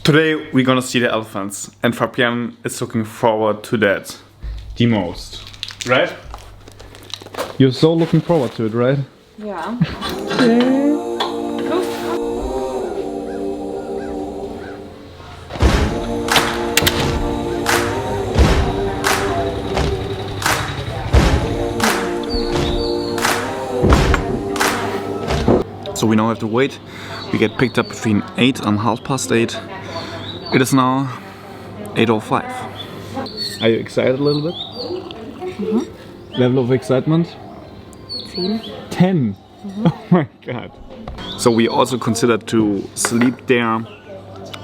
Today we're gonna see the elephants, and Fabian is looking forward to that the most. Right? You're so looking forward to it, right? Ja. So we now have to wait. We get picked up between 8 and 8:30. It is now 8:05. Are you excited a little bit? Level of excitement? 10. 10? Oh my god. So we also considered to sleep there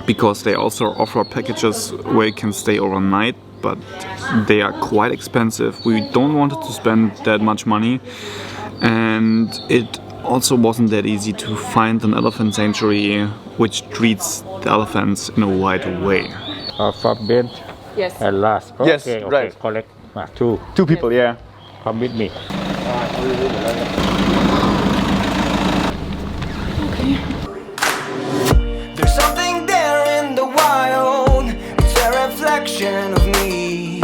because they also offer packages where you can stay overnight, but they are quite expensive. We don't want to spend that much money, and it also wasn't that easy to find an elephant sanctuary which treats the elephants in a right way. Fabian Yes. and last. Yes, okay, right. Correct. Two. Two people, yeah. Come with me. There's something there in the wild. It's a reflection of me.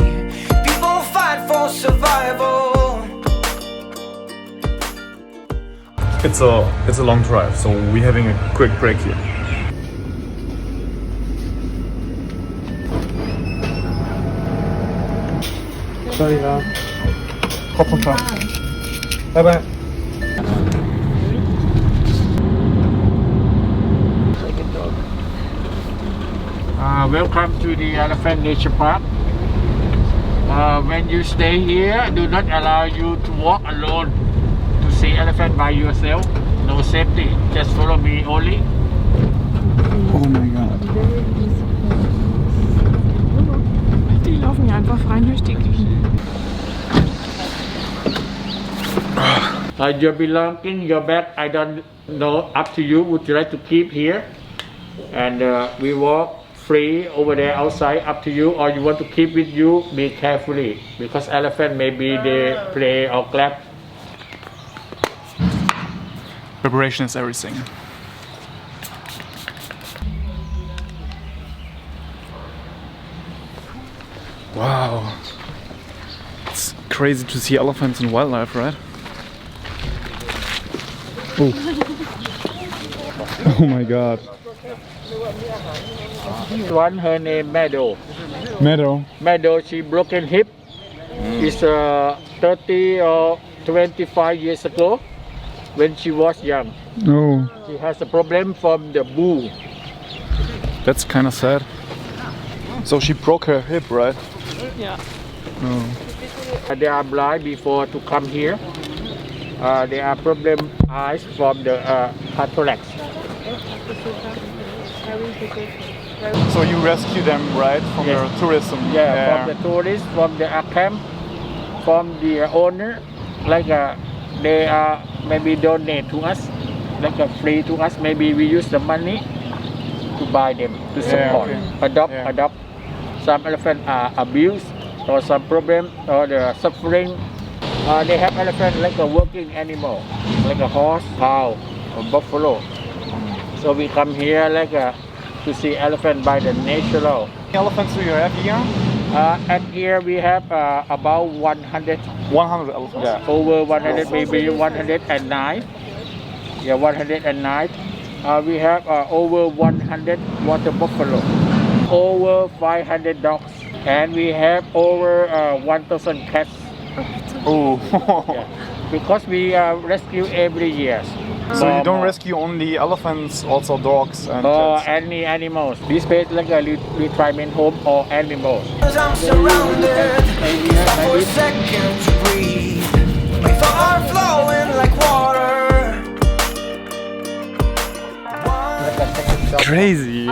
People fight for survival. It's a long drive, so we're having a quick break here. Sorry, bye bye. Welcome to the Elephant Nature Park. When you stay here, do not allow you to walk alone to see elephant by yourself. No safety. Just follow me only. Oh my god. Die laufen hier einfach frei durch die Gegend. Your belonging, your bag, I don't know. Up to you. Would you like to keep here? And we walk free over there outside. Up to you. Or you want to keep with you? Be carefully, because elephant maybe they play or clap. Preparation is everything. Wow. It's crazy to see elephants in wildlife, right? Oh. Oh my god. One, her name Meadow. Meadow. Meadow, she broken hip. It's 30 or 25 years ago when she was young. Oh. She has a problem from the bull. That's kind of sad. So she broke her hip, right? Ja. Oh. They are blind before to come here. They are problem eyes from the cataracts. So you rescue them, right, from Yes. their tourism? Yeah, from the tourists, from the camp, from the owner. Like they are maybe donate to us, like free to us. Maybe we use the money to buy them, to support, okay. adopt. Some elephant are abused or some problem or the suffering. They have elephant like a working animal, like a horse, cow, or buffalo. So we come here like to see elephant by the natural. How many elephants do you have here? At here we have about 100. 100 elephants. Yeah, over 100, maybe 109. Yeah, 109. We have over 100 water buffalo, over 500 dogs, and we have over 1,000 cats. Oh. Yeah. Because we rescue every year. So you don't rescue only elephants, also dogs and Or cats? any animals. This place like a retirement home or animals. I'm surrounded. Stop for a second to breathe. My thoughts are flowing like water. Crazy.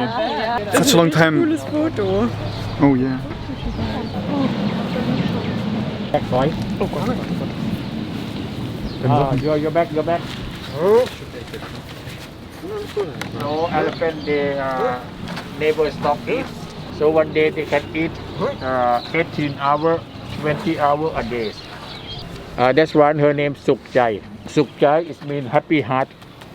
Such a long time. Cooles Foto. Oh yeah. Back, sorry. Your back, your back. No elephant, they never stop eat. So one day they can eat 18 hours 20 hours a day. That's one, her name Suk Chai. Suk Chai is mean happy heart.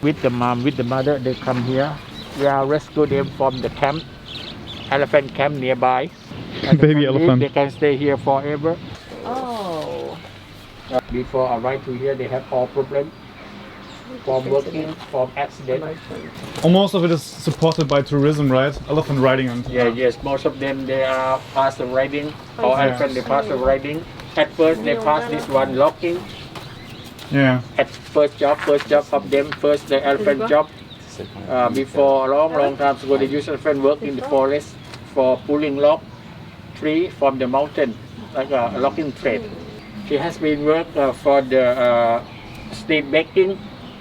With the mom, with the mother, they come here. We are rescue them from the camp, elephant camp nearby. And Baby they can live, elephant. They can stay here forever. Oh. Before arrive to here, they have all problem from working, from accident. Most of it is supported by tourism, right? Elephant riding and Yes, most of them they are past the riding or Okay. elephant they pass the riding. At first they pass this one locking. yeah. At first job of them, first the elephant job. Before long time ago, they used elephant work in the forest for pulling log tree from the mountain, like a logging trade. She has been work for the street baking,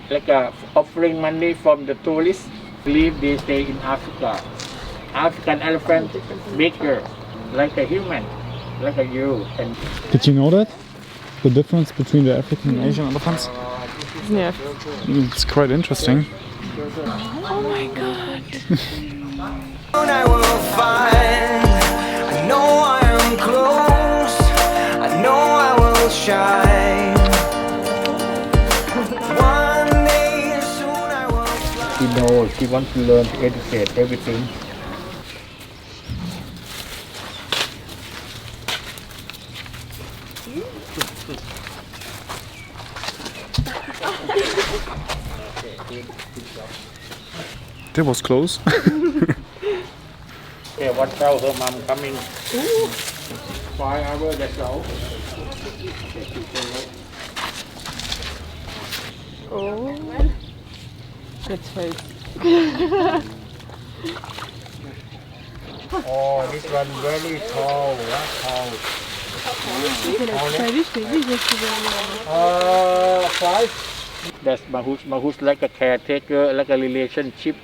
like offering money from the tourists. Live this day in Africa. African elephant bigger, like a human, like a you. And Did you know that? The difference between the African and Asian elephants? Yeah. It's quite interesting. Oh my god. I will find. I know I am close. I know I will shine. One day soon I will fly. she knows she wants to learn to educate everything. That was close. Yeah, watch out, her mom coming. 5 hours, that's all. Oh. Good face. Oh, this one very tall, tall. Five. That's Mahus. Mahus like a caretaker, like a relationship.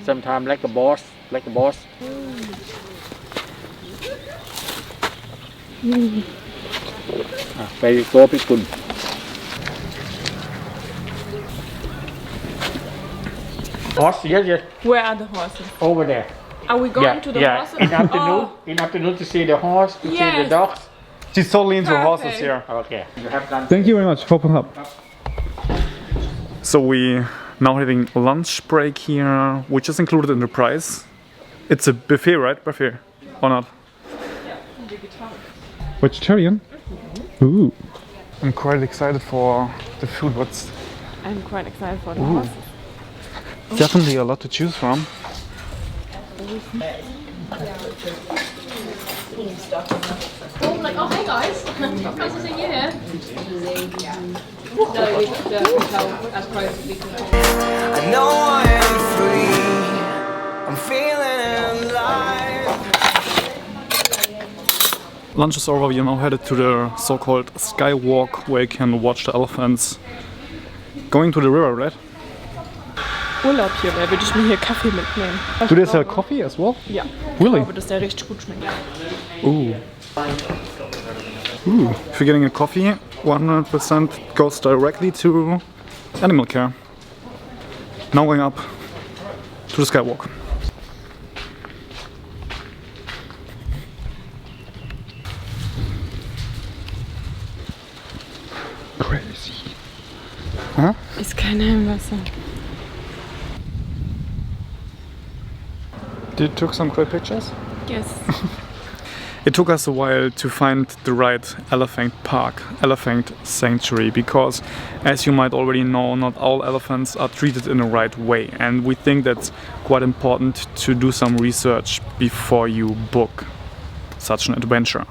Sometimes like a boss, Very go, Pikun. Horse, yes. Where are the horses? Over there. Are we going to the horses? In afternoon, Oh. in afternoon to see the horse, to see the Yes. dogs. She's totally into Perfect. horses here. Okay. You have done. Thank you very much. Hope and help. So we now having lunch break here, which is included in the price. It's a buffet, right? Buffet or not? Vegetarian? Ooh. I'm quite excited for the food. What's I'm quite excited for the horses. definitely a lot to choose from. Like, oh, hey guys, nice to see you here. No, we can tell as close as we can. I know I am free. I'm feeling alive. Lunch is over. We are now headed to the so-called skywalk where you can watch the elephants going to the river, right? Urlaub hier, wer würde ich mir hier Kaffee mitnehmen? Do they sell coffee as well? Ja. Really? Ich glaube, dass der richtig gut schmeckt. Ooh. Ooh. If you're getting a coffee, 100% goes directly to animal care. Now going up to the skywalk. Crazy. Huh? Ist keiner im Wasser. You took some great pictures? Yes. It took us a while to find the right elephant park, elephant sanctuary, because as you might already know, not all elephants are treated in the right way, and we think that's quite important to do some research before you book such an adventure.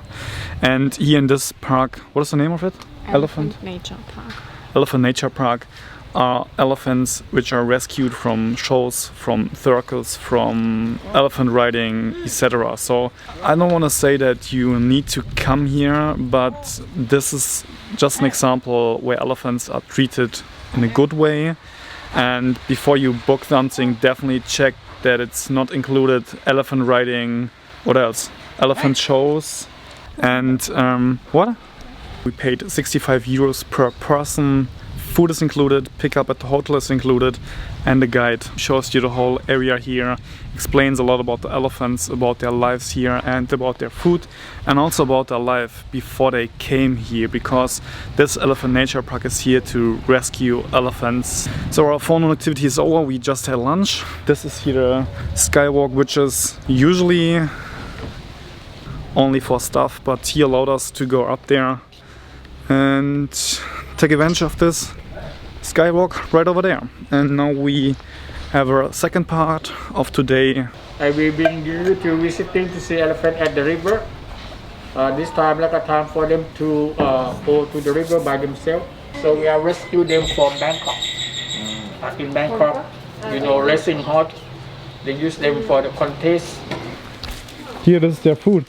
And here in this park, what is the name of it? Elephant Nature Park. Elephant Nature Park are elephants which are rescued from shows, from circus, from elephant riding, etc. So I don't want to say that you need to come here, but this is just an example where elephants are treated in a good way. And before you book something, definitely check that it's not included elephant riding, what else? Elephant shows, and what? We paid 65 euros per person Food is included, pickup at the hotel is included, and the guide shows you the whole area here, explains a lot about the elephants, about their lives here and about their food, and also about their life before they came here, because this elephant nature park is here to rescue elephants. So our formal activity is over, we just had lunch. This is here the skywalk, which is usually only for staff, but he allowed us to go up there and take advantage of this skywalk right over there. And now we have our second part of today. I will bring you to visiting to see elephant at the river. This time like a time for them to go to the river by themselves. So we are rescue them from Bangkok. In Bangkok, you know, racing hot. They use them for the contest. Here, this is their food.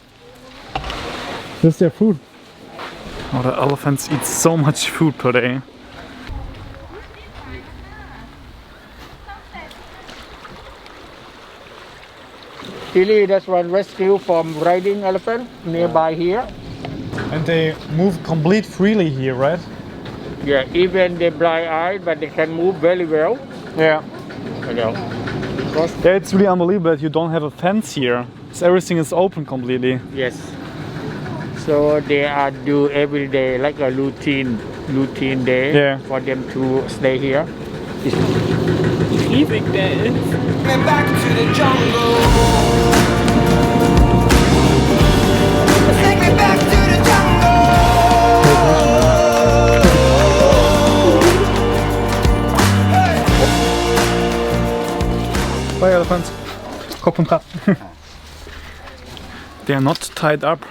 This is their food. Oh, the elephants eat so much food per day. Chile, that's one rescue from riding elephant nearby here. And they move complete freely here, right? Yeah, even they blind eye, but they can move very well. Yeah. You know, because Yeah, it's really unbelievable that you don't have a fence here. So everything is open completely. yes. So they are do every day like a routine day Yeah. for them to stay here. Riesig der ist. Me back to the jungle. Take me back to the jungle. Bye, elephants. Kopf und Trab. They are not tied up,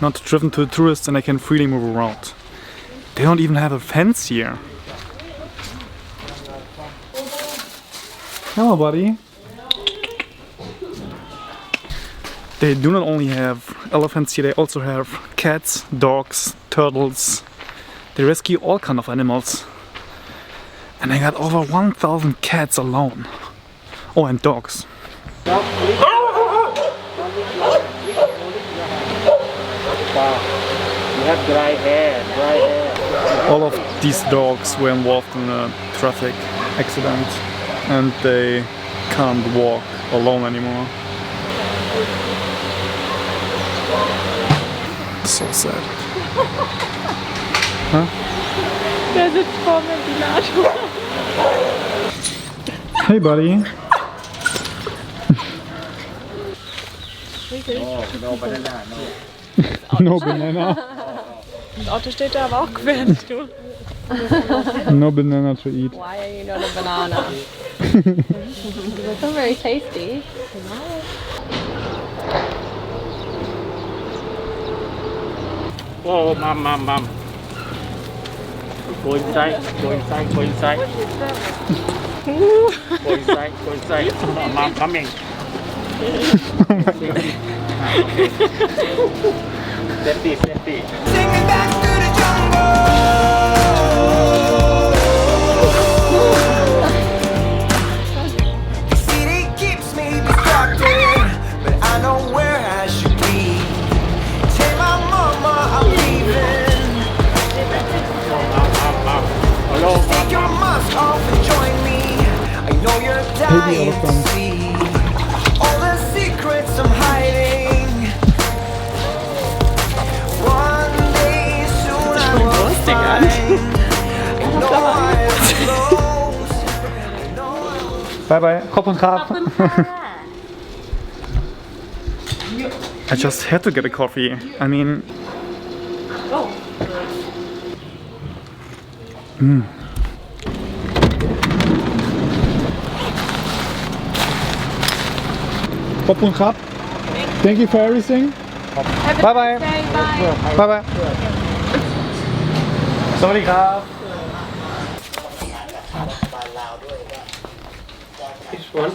not driven to tourists, and they can freely move around. They don't even have a fence here. Hello, buddy. They do not only have elephants here, they also have cats, dogs, turtles. They rescue all kind of animals. And they got over 1,000 cats alone. Oh, and dogs. You have dry hair. All of these dogs were involved in a traffic accident and they can't walk alone anymore. So sad. Huh? Der sitzt vor dem Ventilator. Hey, buddy. No banana, no. No banana. Das Auto steht da aber auch quer, nicht du? No banana to eat. Why are you not a banana? It's not very tasty. Oh, mom. Go inside. Go inside. Mom coming. Safety. Take me back to the jungle. The city keeps me distracted, but I know where I should be. Tell my mama I'm leaving. Hello, Take your mask off and join me. I know you're dying to see all the secrets I'm hiding. One day soon I will find. I know I am close. I know I will. Bye bye. Kopf und Trab. I just had to get a coffee. I mean. Kopf und Trab. Thank you for everything. Bye bye. Bye bye. Sorry, Graf. This one.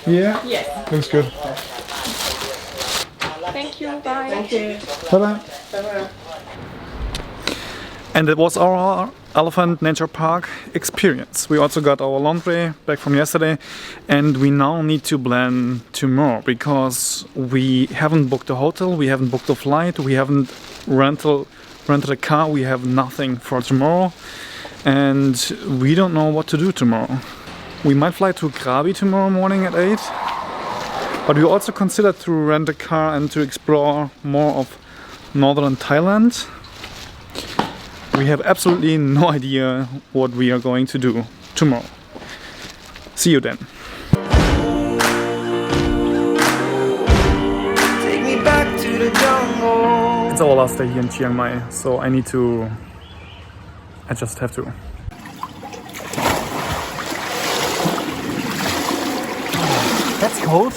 Yeah. Yes. Looks good. Thank you, bye. Thank you. Bye bye. And it was our Elephant Nature Park experience. We also got our laundry back from yesterday, and we now need to plan tomorrow because we haven't booked a hotel, we haven't booked a flight, we haven't rented a car, we have nothing for tomorrow. and we don't know what to do tomorrow. We might fly to Krabi tomorrow morning at 8, but we also considered to rent a car and to explore more of northern Thailand. We have absolutely no idea what we are going to do tomorrow. See you then. Take me back to the jungle. It's our last day here in Chiang Mai, so I just have to. That's cold.